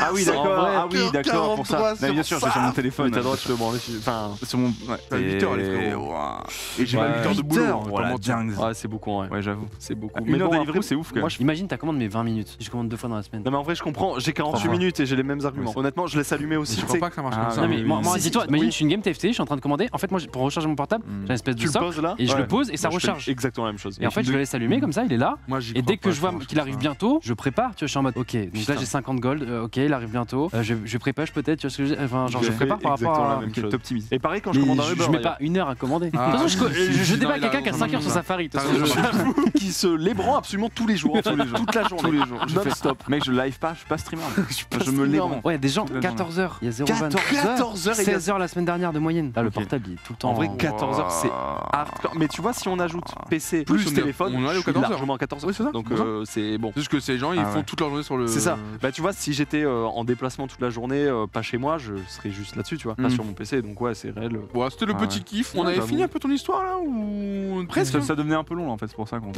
Ah oui, En d'accord. vrai, Ah oui, d'accord pour ça. 43 Non, bien sûr, je suis sur mon téléphone. t'as le droit de te branler. Enfin, Sur mon. Ouais. T'as 8 heures, les frérots. Ouah. Et j'ai Ouais. pas 8 heures de 8 boulot. heures, on va pas voilà, mentir. dingue. ouais, c'est beaucoup, ouais. Ouais, j'avoue. C'est beaucoup. Une heure bon, Deliveroo, après, c'est ouf quand moi, même. je- Imagine, ta commande met 20 minutes. Si je commande 2 fois dans la semaine. Non, mais en vrai, je comprends. J'ai 48 Trois. minutes et j'ai les mêmes arguments. Honnêtement, je laisse allumer aussi. Je tu crois sais. pas que ça marche Ah, comme ça. Non, mais oui, moi, oui. dis-toi, si, imagine, oui. je suis une game TFT, je suis en train de commander. En fait, moi, pour recharger mon portable, Mm. j'ai une espèce de Tu le socle poses là et je Ouais. le pose et ça Moi, je fais recharge. exactement la même chose. Et en fait, je le laisse allumer comme ça, il est là. Moi, j'y Et crois dès que pas, je vois ça marche qu'il comme arrive ça. bientôt, je prépare. Tu vois, je suis en mode, ok, donc là Putain. j'ai 50 gold, ok, il arrive bientôt. Je prépare peut-être, tu vois ce que je veux dire. Enfin, genre, Je je prépare par fais rapport exactement à. la même chose. T'optimises. Et pareil quand je Mais commande un je Uber. mets d'ailleurs. pas 1 heure à commander. Ah, De toute façon, je non, débat il a quelqu'un qui a 5 heures sur Safari. de toute T'as façon, raison. je- qui se l'ébranle absolument tous les jours, toute la journée. Tous les jours. Je fais Non-stop. Mec, je live pas, je suis pas streamer. pas Je me streamer, l'ébranle. Ouais, des gens, Toute la journée. 14 heures. Il y a 0 van. 14 heures et il y a 16 heures la semaine dernière de moyenne. Là, le Ok. portable, il est tout le temps. En vrai, en- 14 heures, c'est hardcore. Mais tu vois, si on ajoute PC plus on est- téléphone, on est allé aux je suis 14 heures. largement à 14 heures. Oui, c'est ça. Donc C'est ça. c'est bon. C'est juste que ces gens, ils Ah font ouais. toute leur journée sur le. C'est ça. Bah tu vois, si j'étais en déplacement toute la journée, pas chez moi, je serais juste là-dessus, tu vois, pas Mm. sur mon PC. Donc ouais, c'est réel. Ouais, c'était le Ah petit ouais. kiff. On Ouais, avait j'avoue. fini un peu ton histoire là ou presque. Ça devenait un peu long là, en fait, c'est pour ça qu'on.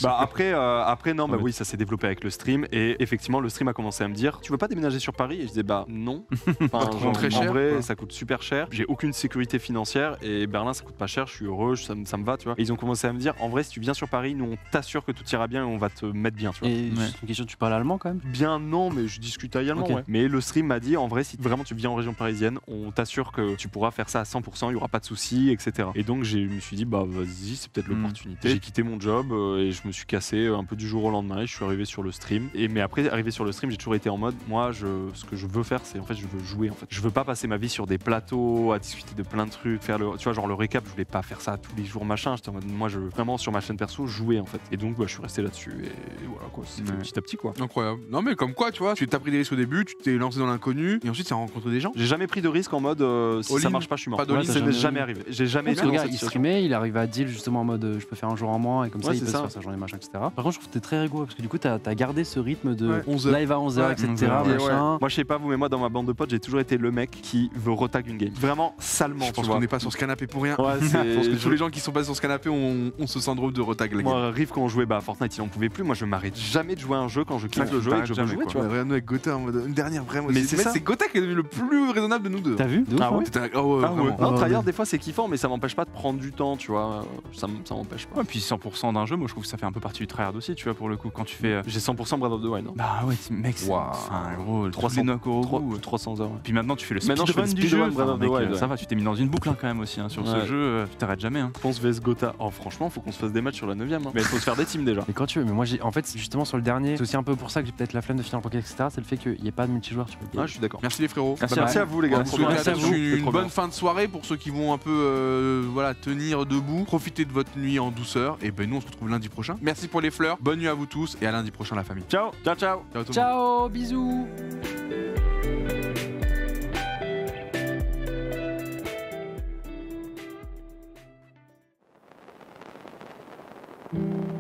Bah après non, bah oui, ça s'est développé avec le stream et effectivement le stream a commencé à me dire, tu veux pas déménager sur Paris? Et je disais bah non. Enfin, coûte très en cher, vrai, quoi. ça coûte super cher. J'ai aucune sécurité financière et Berlin ça coûte pas cher. Je suis heureux, ça me va, tu vois. Et ils ont commencé à me dire, en vrai, si tu viens sur Paris, nous on t'assure que tout ira bien et on va te mettre bien, tu vois. Et juste une question, tu parles allemand quand même? Bien non, mais je discute allemand. Ok. Ouais. Mais le stream m'a dit, en vrai, si vraiment tu viens en région parisienne, on t'assure que tu pourras faire ça à 100%, il y aura pas de soucis, etc. Et donc je me suis dit, bah vas-y, c'est peut-être l'opportunité. J'ai quitté mon job et je me suis cassé un peu du jour au lendemain. Et je suis arrivé sur le stream. Mais après, arrivé sur le stream, j'ai toujours été en mode, moi, ce que je veux faire, c'est en fait, je veux jouer. En fait, je veux pas passer ma vie sur des plateaux à discuter de plein de trucs, faire tu vois, genre le récap. Je voulais pas faire ça tous les jours, machin. J'étais en mode, moi, je veux vraiment sur ma chaîne perso jouer en fait. Et donc, bah, je suis resté là-dessus et voilà quoi. C'est fait Ouais. petit à petit quoi. Incroyable. Non mais comme quoi, tu vois, tu t'as pris des risques au début, tu t'es lancé dans l'inconnu et ensuite tu as rencontré des gens. J'ai jamais pris de risque en mode si All-in, ça marche pas, je suis mort. pas d'all-in, Ça t'as m'est jamais- jamais arrivé. J'ai jamais Parce été que le dans gars, cette il situation. streamait, il arrive à deal justement en mode je peux faire un jour en moins et comme ça Ouais, il c'est peut se ça. faire sa journée machin, etc. Par contre, je trouve que t'es très rigoureux parce que du coup, t'as gardé ce rythme de Ouais. 11 heures. live à 11h, Ouais, etc. 11 heures, Ouais, machin. Moi je sais pas vous mais moi dans ma bande de potes, j'ai toujours été le mec qui veut retag une game. Vraiment salement, Je pense tu vois. qu'on n'est pas sur ce canapé pour rien. Ouais, Je pense que c'est. tous les gens qui sont passés sur ce canapé ont ce syndrome de retag la game. Moi, Riff, quand on jouait à Fortnite, il en pouvait plus. Moi, je m'arrête jamais de jouer à un jeu quand je kiffe le jeu et que je veux t'arrêtes jouer, jamais, tu vois. Regarde-nous avec Gotha en mode une dernière vraiment. Mais c'est ça. C'est Gotha qui est devenu le plus raisonnable de nous deux. T'as vu? De ouf, Ah hein. ouais. C'était oh ouais, Ah ouais. vraiment. Non, Ah tryhard, ouais. des fois, c'est kiffant, mais ça m'empêche pas de prendre du temps, tu vois. Ça m'empêche pas. Ouais, puis 100% d'un jeu, moi je trouve que ça fait un peu partie du tryhard aussi, tu vois, pour le coup, quand tu fais. J'ai 100% Breath of the Wild. Hein. Bah ouais, mec, c'est. Waouh. Enfin, gros, 300 300 heures. Ouais. Puis maintenant tu fais le Maintenant, je fais speedrun le du jeu. speedrun Breath of the Mec, Wild, ouais. ça va, tu t'es mis dans une boucle hein, quand même aussi hein, sur ce Ouais. jeu, tu t'arrêtes jamais. Hein. Je pense VS Gotha. Oh, franchement, faut qu'on se fasse des matchs sur la 9ème. Hein. Mais il faut se faire des teams déjà. Mais quand tu veux, mais moi en fait justement sur le dernier, c'est aussi un peu pour ça que j'ai peut-être la flemme de finir le Pokédex, etc. C'est le fait qu'il n'y ait pas de multijoueur, tu vois. Ah, je suis d'accord. Merci les frérots. Merci Bah, Merci à vous, les gars. on Merci vous souhaite à vous. une bonne fin de soirée pour ceux qui vont un peu voilà, tenir debout. Profitez de votre nuit en douceur. Et ben nous on se retrouve lundi prochain. Merci pour les fleurs. Bonne nuit à vous tous et à lundi prochain la famille. Ciao, ciao, ciao. Ciao tout le monde. Ciao, bisous. Thank